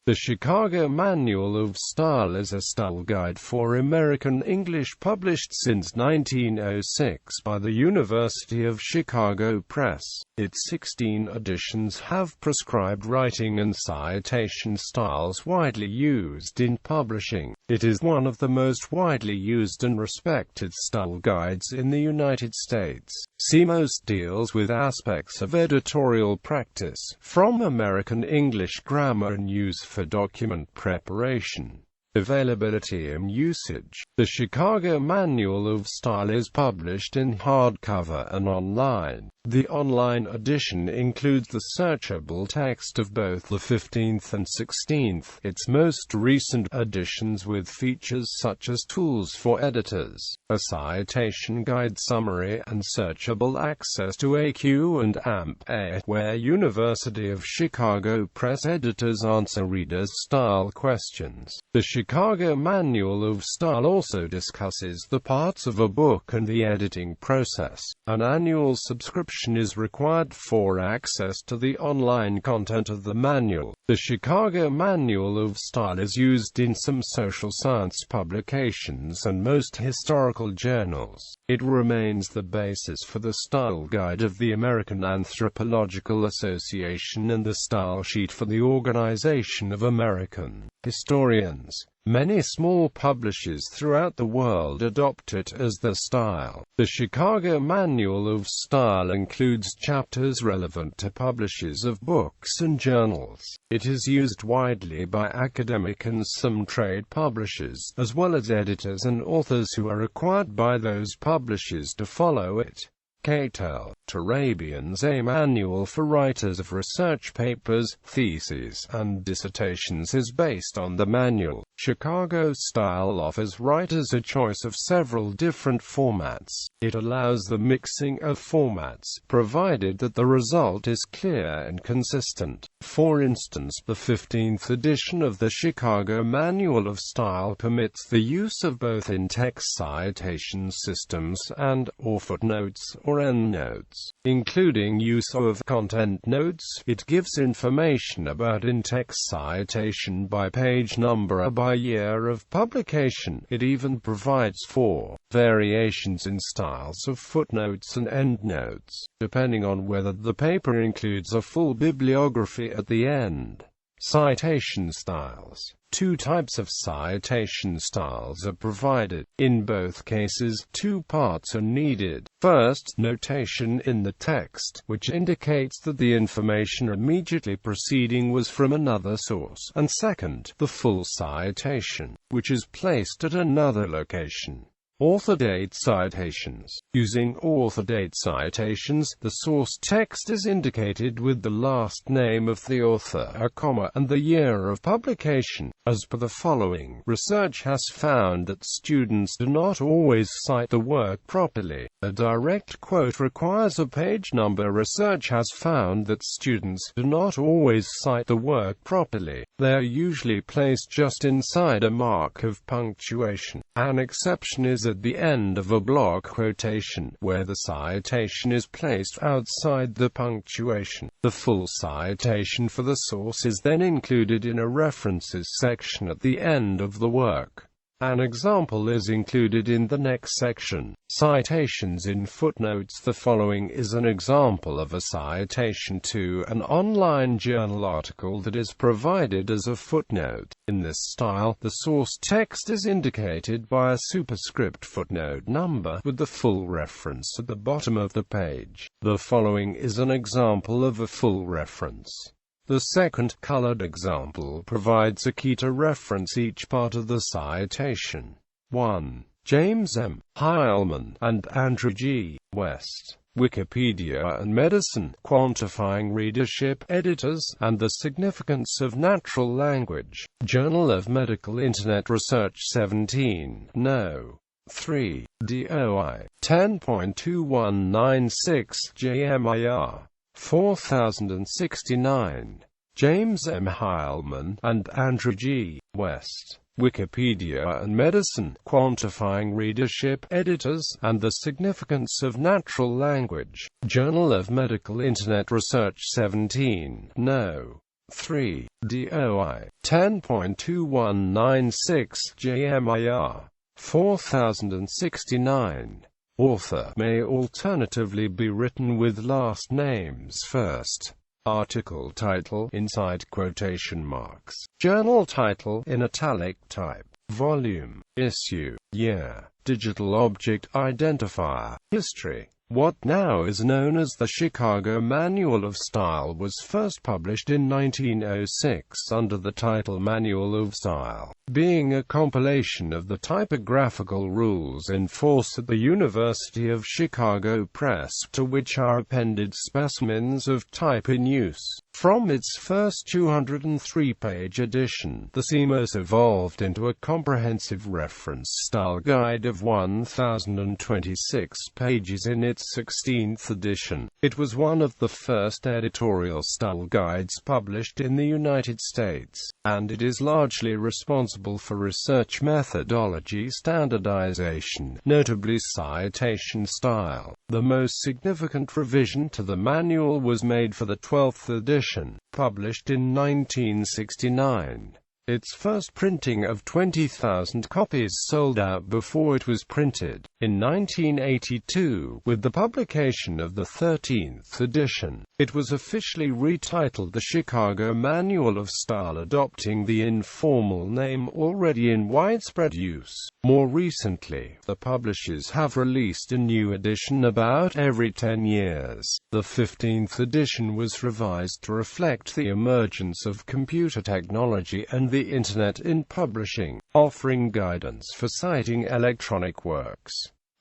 The Chicago Manual of Style is a style guide for American English published since 1906 by the University of Chicago Press. Its 16 editions have prescribed writing and citation styles widely used in publishing. It is one of the most widely used and respected style guides in the United States. CMOS deals with aspects of editorial practice, from American English grammar and use for document preparation, availability and usage. The Chicago Manual of Style is published in hardcover and online. The online edition includes the searchable text of both the 15th and 16th, its most recent editions, with features such as tools for editors, a citation guide summary, and searchable access to AQ and AMP, where University of Chicago Press editors answer readers' style questions. The Chicago Manual of Style also discusses the parts of a book and the editing process. An annual subscription is required for access to the online content of the manual. The Chicago Manual of Style is used in some social science publications and most historical journals. It remains the basis for the style guide of the American Anthropological Association and the style sheet for the Organization of American Historians. Many small publishers throughout the world adopt it as their style. The Chicago Manual of Style includes chapters relevant to publishers of books and journals. It is used widely by academic and some trade publishers, as well as editors and authors who are required by those publishers to follow it. Cato, Turabian's A Manual for Writers of Research Papers, Theses, and Dissertations is based on the manual. Chicago Style offers writers a choice of several different formats. It allows the mixing of formats, provided that the result is clear and consistent. For instance, the 15th edition of the Chicago Manual of Style permits the use of both in-text citation systems and/or footnotes or endnotes, including use of content notes. It gives information about in-text citation by page number or by year of publication. It even provides for variations in styles of footnotes and endnotes, depending on whether the paper includes a full bibliography at the end. Citation styles. Two types of citation styles are provided. In both cases, two parts are needed. First, notation in the text, which indicates that the information immediately preceding was from another source, and second, the full citation, which is placed at another location. Author date citations. Using author date citations, the source text is indicated with the last name of the author, a comma, and the year of publication. As per the following, research has found that students do not always cite the work properly. A direct quote requires a page number. Research has found that students do not always cite the work properly. They are usually placed just inside a mark of punctuation. An exception is at the end of a block quotation, where the citation is placed outside the punctuation. The full citation for the source is then included in a references section at the end of the work. An example is included in the next section. Citations in footnotes. The following is an example of a citation to an online journal article that is provided as a footnote. In this style, the source text is indicated by a superscript footnote number, with the full reference at the bottom of the page. The following is an example of a full reference. The second, colored example provides a key to reference each part of the citation. 1. James M. Heilman and Andrew G. West. Wikipedia and Medicine, Quantifying Readership, Editors, and the Significance of Natural Language. Journal of Medical Internet Research 17, No. 3, DOI, 10.2196 JMIR. 4069. James M. Heilman and Andrew G. West. Wikipedia and Medicine, Quantifying Readership, Editors, and the Significance of Natural Language. Journal of Medical Internet Research 17, No. 3. DOI 10.2196 JMIR 4069. Author may alternatively be written with last names first. Article title inside quotation marks. Journal title in italic type. Volume, issue, year, digital object identifier. History. What now is known as the Chicago Manual of Style was first published in 1906 under the title Manual of Style, being a compilation of the typographical rules in force at the University of Chicago Press, to which are appended specimens of type in use. From its first 203-page edition, the CMOS evolved into a comprehensive reference style guide of 1,026 pages in its 16th edition. It was one of the first editorial style guides published in the United States, and it is largely responsible for research methodology standardization, notably citation style. The most significant revision to the manual was made for the 12th edition, published in 1969. Its first printing of 20,000 copies sold out before it was printed. In 1982, with the publication of the 13th edition, it was officially retitled the Chicago Manual of Style, adopting the informal name already in widespread use. More recently, the publishers have released a new edition about every 10 years. The 15th edition was revised to reflect the emergence of computer technology and the Internet in publishing, offering guidance for citing electronic works.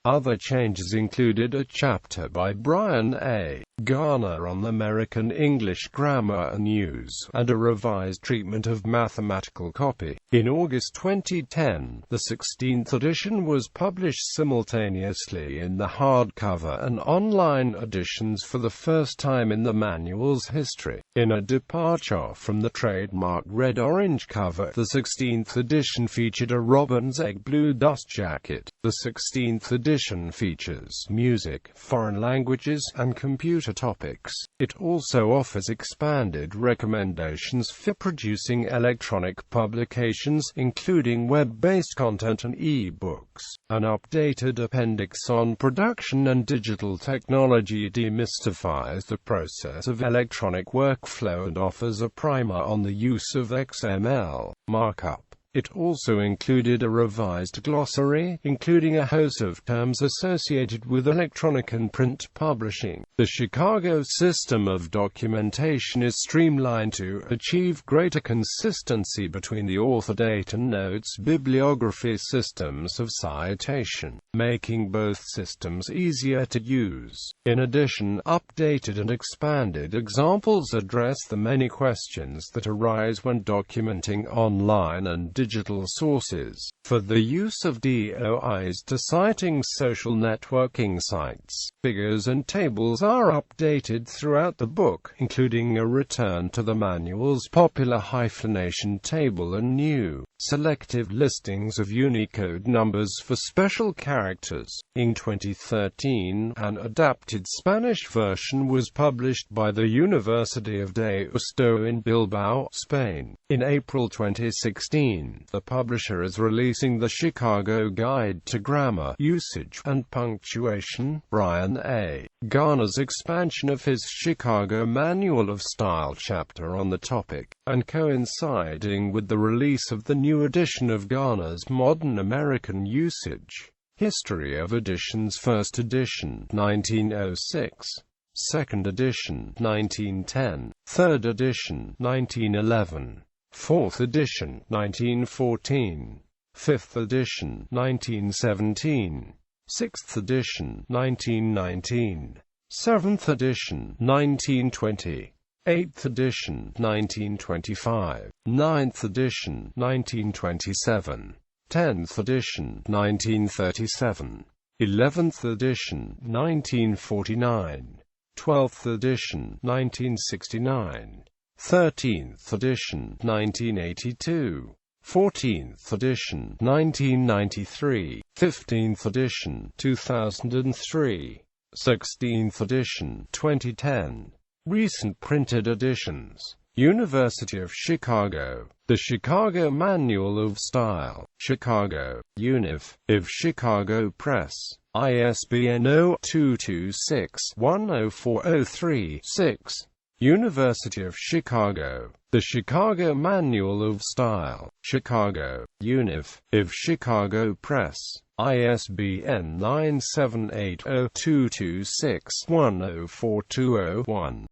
Other changes included a chapter by Brian A. Garner on American English grammar and use, and a revised treatment of mathematical copy. In August 2010, the 16th edition was published simultaneously in the hardcover and online editions for the first time in the manual's history. In a departure from the trademark red-orange cover, the 16th edition featured a robin's egg blue dust jacket. The 16th edition features music, foreign languages, and computer topics. It also offers expanded recommendations for producing electronic publications, including web-based content and e-books. An updated appendix on production and digital technology demystifies the process of electronic workflow and offers a primer on the use of XML markup. It also included a revised glossary, including a host of terms associated with electronic and print publishing. The Chicago system of documentation is streamlined to achieve greater consistency between the author date and notes bibliography systems of citation, making both systems easier to use. In addition, updated and expanded examples address the many questions that arise when documenting online and digital sources. For the use of DOIs to citing social networking sites, figures and tables are updated throughout the book, including a return to the manual's popular hyphenation table and new, selective listings of Unicode numbers for special characters. In 2013, an adapted Spanish version was published by the University of Deusto in Bilbao, Spain. In April 2016, the publisher is releasing the Chicago Guide to Grammar, Usage, and Punctuation. Brian A. Garner's expansion of his Chicago Manual of Style chapter on the topic, and coinciding with the release of the new edition of Garner's Modern American Usage. History of editions: First edition, 1906. Second edition, 1910. Third edition, 1911. Fourth edition, 1914. Fifth edition, 1917. Sixth edition, 1919. Seventh edition, 1920. Eighth edition, 1925. Ninth edition, 1927. 10th edition, 1937. 11th edition, 1949. 12th edition, 1969. 13th edition, 1982. 14th edition, 1993. 15th edition, 2003. 16th edition, 2010. Recent printed editions: University of Chicago. The Chicago Manual of Style. Chicago. Univ. of Chicago Press. ISBN 0226104036. University of Chicago. The Chicago Manual of Style. Chicago. Univ. of Chicago Press. ISBN 9780226104201.